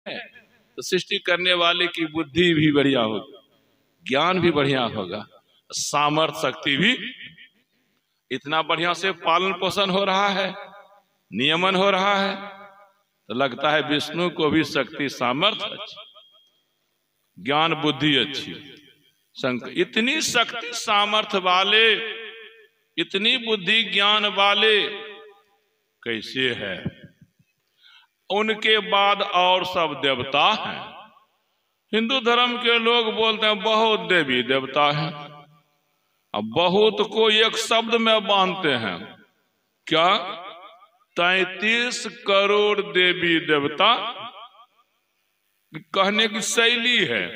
तो सृष्टि करने वाले की बुद्धि भी बढ़िया होगी, ज्ञान भी बढ़िया होगा, सामर्थ्य शक्ति भी। इतना बढ़िया से पालन पोषण हो रहा है, नियमन हो रहा है, तो लगता है विष्णु को भी शक्ति सामर्थ्य अच्छी, ज्ञान बुद्धि अच्छी। इतनी शक्ति सामर्थ्य वाले, इतनी बुद्धि ज्ञान वाले कैसे है? उनके बाद और सब देवता हैं। हिंदू धर्म के लोग बोलते हैं बहुत देवी देवता हैं। अब बहुत को एक शब्द में बांधते हैं, क्या? 33 करोड़ देवी देवता। कहने की शैली है,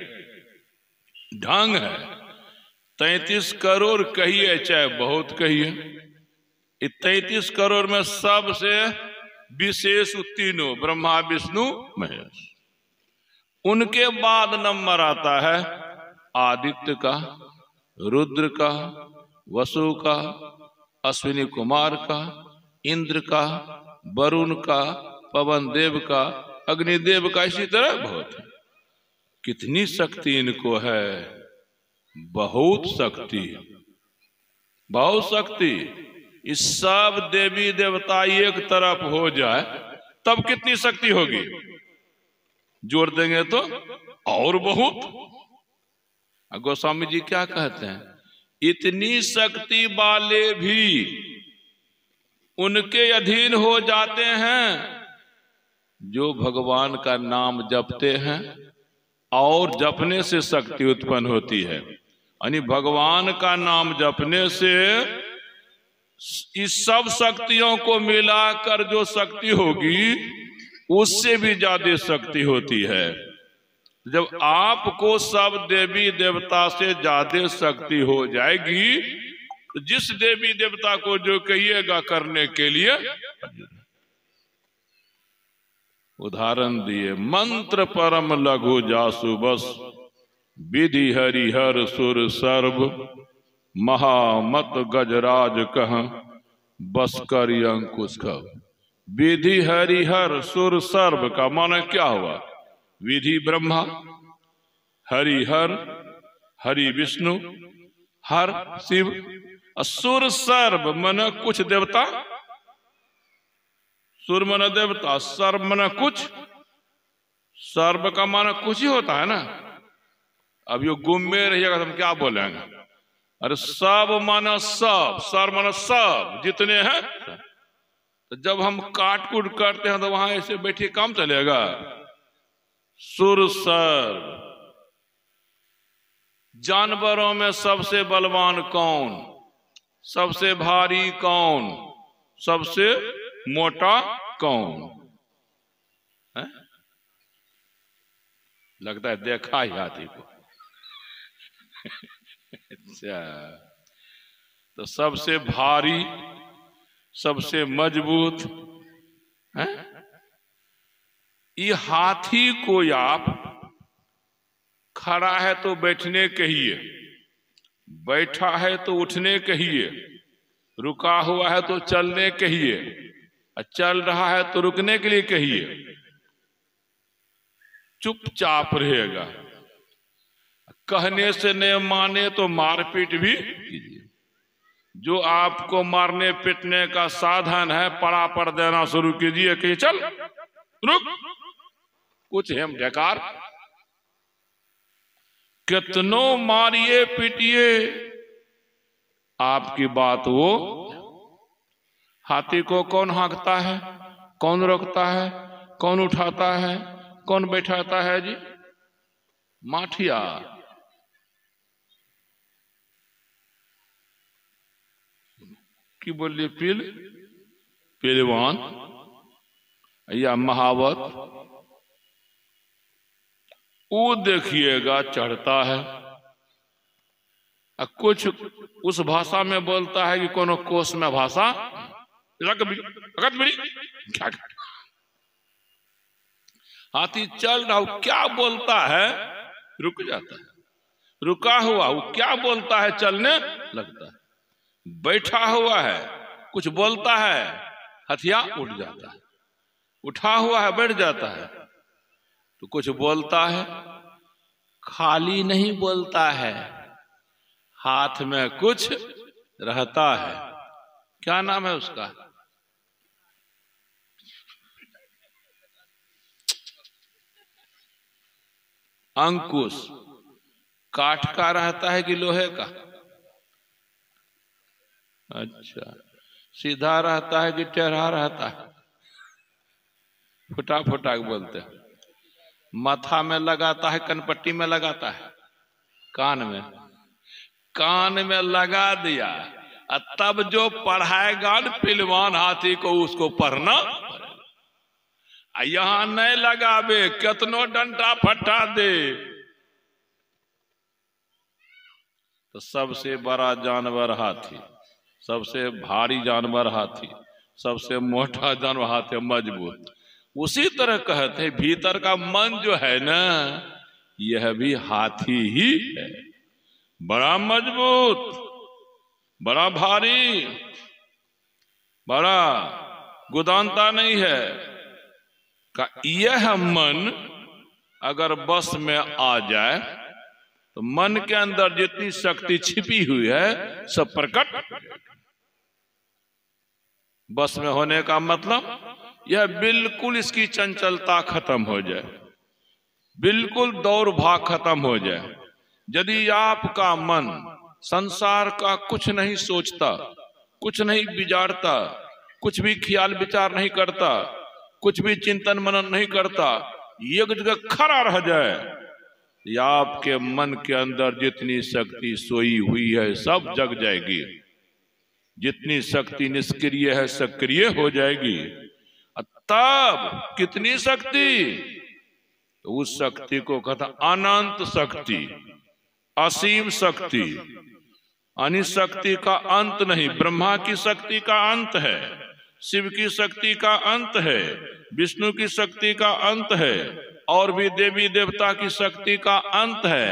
ढंग है। 33 करोड़ कहिए चाहे बहुत कहिए, 33 करोड़ में सबसे विशेष तीनों, ब्रह्मा विष्णु महेश। उनके बाद नंबर आता है आदित्य का, रुद्र का, वसु का, अश्विनी कुमार का, इंद्र का, वरुण का, पवन देव का, अग्निदेव का, इसी तरह बहुत है। कितनी शक्ति इनको है? बहुत शक्ति, बहुत शक्ति। इस सब देवी देवता एक तरफ हो जाए तब कितनी शक्ति होगी? जोड़ देंगे तो और बहुत। गोस्वामी जी क्या कहते हैं? इतनी शक्ति वाले भी उनके अधीन हो जाते हैं जो भगवान का नाम जपते हैं, और जपने से शक्ति उत्पन्न होती है। यानी भगवान का नाम जपने से इस सब शक्तियों को मिलाकर जो शक्ति होगी उससे भी ज्यादा शक्ति होती है। जब आपको सब देवी देवता से ज्यादा शक्ति हो जाएगी तो जिस देवी देवता को जो कहिएगा करने के लिए, उदाहरण दिए, मंत्र परम लघु जासु बस, विधि हरिहर सुर सर्व, महामत गजराज कह, बस कर अंकुश खब। विधि हरिहर सुर सर्व का माने क्या हुआ? विधि ब्रह्मा, हरिहर हरि विष्णु, हर शिव, असुर सर्व मन कुछ देवता। सुर मन देवता, सर्व मन कुछ। सर्व का माना कुछ ही होता है ना। अब ये गुम में रहिएगा तो हम क्या बोलेंगे? अरे सब माना सब, सर्व माना सब जितने हैं। तो जब हम काट कूट करते हैं तो वहां ऐसे बैठे काम चलेगा? सुर सर्व। जानवरों में सबसे बलवान कौन? सबसे भारी कौन? सबसे मोटा कौन है? लगता है देखा ही हाथी को। अच्छा, तो सबसे भारी, सबसे मजबूत है? ये हाथी को आप खड़ा है तो बैठने कहिए, बैठा है तो उठने कहिए, रुका हुआ है तो चलने कहिए, चल रहा है तो रुकने के लिए कहिए, चुपचाप रहेगा। कहने से नहीं माने तो मारपीट भी कीजिए। जो आपको मारने पीटने का साधन है पड़ा पर देना शुरू कीजिए कि चल रुक, कुछ हम ढकार। कितनो मारिए पीटिए आपकी बात वो। हाथी को कौन हाँकता है? कौन रोकता है? कौन उठाता है? कौन बैठाता है जी? माठिया। की बोलिए? पहलवान या महावत। वो देखिएगा चढ़ता है, कुछ उस भाषा में बोलता है कि कोनो कोष में भाषा क्या। हाथी चल रहा हो क्या बोलता है? रुक जाता है। रुका हुआ वो क्या बोलता है? चलने लगता है। बैठा हुआ है कुछ बोलता है, हथिया उठ जाता है। उठा हुआ है बैठ जाता है। तो कुछ बोलता है, खाली नहीं बोलता है, हाथ में कुछ रहता है। क्या नाम है उसका? अंकुश। काठ का रहता है कि लोहे का? अच्छा, सीधा रहता है कि टेढ़ा रहता है? फुटा फुटा बोलते हैं। माथा में लगाता है, कनपट्टी में लगाता है, कान में? कान में लगा दिया, तब जो पढ़ाएगा पिलवान हाथी को, उसको पढ़ना। यहां नहीं लगावे, कितनो डंडा फटा दे। तो सबसे बड़ा जानवर हाथी, सबसे भारी जानवर हाथी, सबसे मोटा जानवर हाथी, मजबूत। उसी तरह कहते हैं भीतर का मन जो है ना, यह भी हाथी ही है। बड़ा मजबूत, बड़ा भारी, बड़ा गुदानता नहीं है। का यह मन अगर बस में आ जाए तो मन के अंदर जितनी शक्ति छिपी हुई है सब प्रकट। बस में होने का मतलब यह बिल्कुल इसकी चंचलता खत्म हो जाए, बिल्कुल दौड़ भाग खत्म हो जाए। यदि आपका मन संसार का कुछ नहीं सोचता, कुछ नहीं विचारता, कुछ भी ख्याल विचार नहीं करता, कुछ भी चिंतन मनन नहीं करता, एक जगह खड़ा रह जाए, या आपके मन के अंदर जितनी शक्ति सोई हुई है सब जग जाएगी। जितनी शक्ति निष्क्रिय है सक्रिय हो जाएगी। तब कितनी शक्ति? तो उस शक्ति को कहता अनंत शक्ति, असीम शक्ति। अनित शक्ति का अंत नहीं। ब्रह्मा की शक्ति का अंत है, शिव की शक्ति का अंत है, विष्णु की शक्ति का अंत है, और भी देवी देवता की शक्ति का अंत है,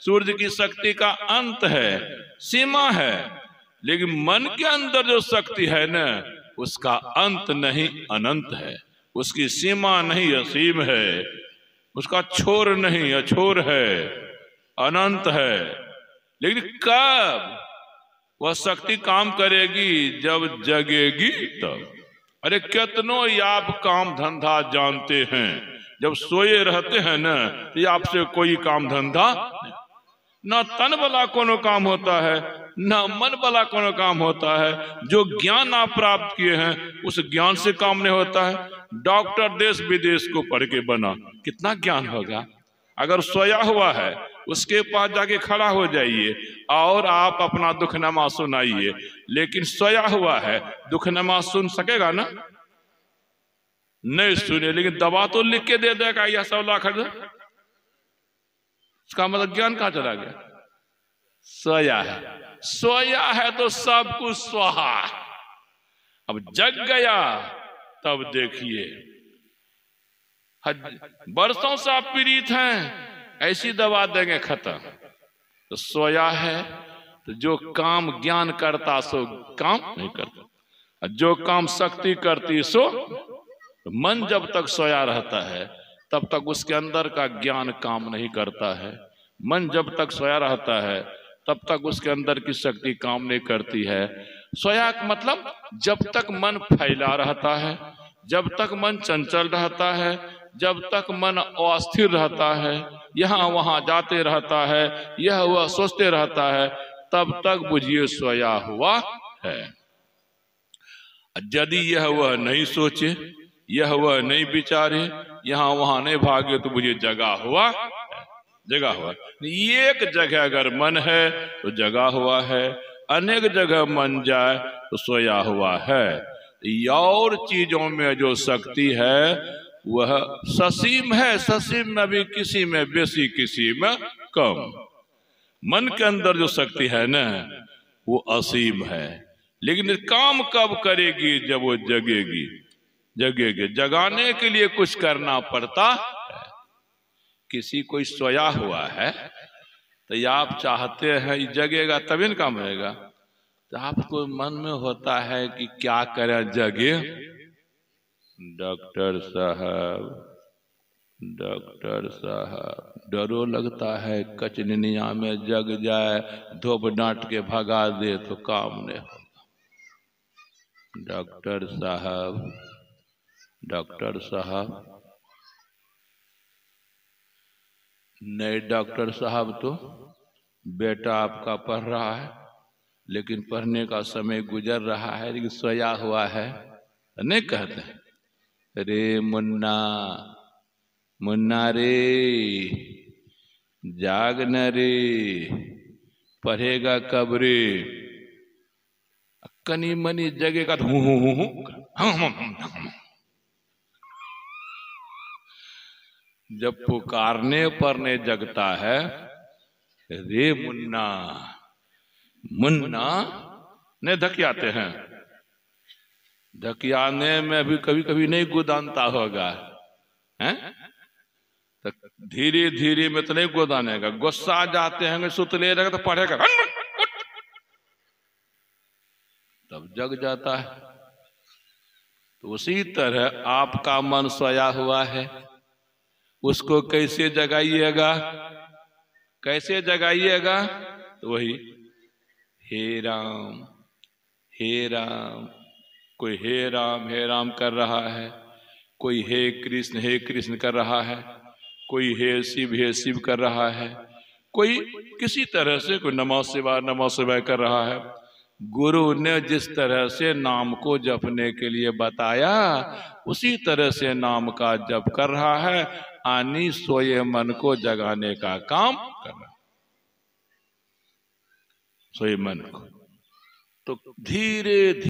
सूर्य की शक्ति का अंत है, सीमा है। लेकिन मन के अंदर जो शक्ति है ना, उसका अंत नहीं अनंत है, उसकी सीमा नहीं असीम है, उसका छोर नहीं अछोर है, अनंत है। लेकिन कब वह शक्ति काम करेगी? जब जगेगी तब। अरे कितनों आप काम धंधा जानते हैं, जब सोए रहते हैं ना तो आपसे कोई काम धंधा ना तन वाला कोनो काम होता है, ना मन वाला कोनो काम होता है। जो ज्ञान आप प्राप्त किए हैं उस ज्ञान से काम नहीं होता है। डॉक्टर देश विदेश को पढ़ के बना, कितना ज्ञान होगा? अगर सोया हुआ है उसके पास जाके खड़ा हो जाइए और आप अपना दुखनमा सुनाइए। लेकिन सोया हुआ है, दुखनमा सुन सकेगा ना? नहीं सुने। लेकिन दवा तो लिख के दे देगा, यह 100 लाख खर्च। इसका मतलब ज्ञान कहां चला गया? सोया है, सोया है तो सब कुछ स्वाहा। अब जग गया तब देखिए, बरसों से आप पीड़ित हैं, ऐसी दवा देंगे खत्म। तो सोया है तो जो काम ज्ञान करता सो काम नहीं करता, जो काम शक्ति करती सो। मन जब तक सोया रहता है तब तक उसके अंदर का ज्ञान काम नहीं करता है। मन जब तक सोया रहता है तब तक उसके अंदर की शक्ति काम नहीं करती है। सोया का मतलब जब तक मन फैला रहता है, जब तक मन चंचल रहता है, जब तक मन अस्थिर रहता है, यहाँ वहां जाते रहता है, यह वह सोचते रहता है, तब तक बुझिए सोया हुआ है। यदि यह वह नहीं सोचे, यह वह नहीं विचारे, यहाँ वहां नहीं भागे, तो मुझे जगा हुआ, जगा हुआ। एक जगह अगर मन है तो जगा हुआ है, अनेक जगह मन जाए तो सोया हुआ है। और चीजों में जो शक्ति है वह ससीम है, ससीम में भी किसी में बेसी किसी में कम। मन के अंदर जो शक्ति है ना वो असीम है। लेकिन काम कब करेगी? जब वो जगेगी। जगेगी, जगाने के लिए कुछ करना पड़ता है। किसी कोई सोया हुआ है तो आप चाहते हैं जगेगा तभी न काम रहेगा। तो आपको मन में होता है कि क्या करें जगे। डॉक्टर साहब डॉक्टर साहब डरो लगता है कचनिया में जग जाए, धोप डांट के भगा दे तो काम नहीं होगा। डॉक्टर साहब, डॉक्टर साहब, नहीं डॉक्टर साहब, तो बेटा आपका पढ़ रहा है, लेकिन पढ़ने का समय गुजर रहा है, लेकिन सोया हुआ है। नहीं कहते रे मुन्ना, मुन्ना रे जाग न रे, पढ़ेगा कब रे। कनी मनी जगेगा तो जब पुकारने पर नहीं जगता है, रे मुन्ना, मुन्ना नहीं धकियाते हैं। धकियाने में भी कभी कभी नहीं गुदानता होगा, हैं? तो धीरे धीरे में तो नहीं गुदानेगा, गुस्सा जाते हैं सुतले रहेगा तो पढ़ेगा, तब जग जाता है। तो उसी तरह आपका मन सोया हुआ है, उसको कैसे जगाइएगा? कैसे जगाइएगा? तो वही हे राम, हे राम, कोई हे राम कर रहा है, कोई हे कृष्ण कर रहा है, कोई हे शिव कर रहा है, कोई किसी तरह से कोई नमः शिवाय कर रहा है। गुरु ने जिस तरह से नाम को जपने के लिए बताया, उसी तरह से नाम का जप कर रहा है, आनी सोए मन को जगाने का काम कर रहा है, सोए मन को। तो धीरे धीरे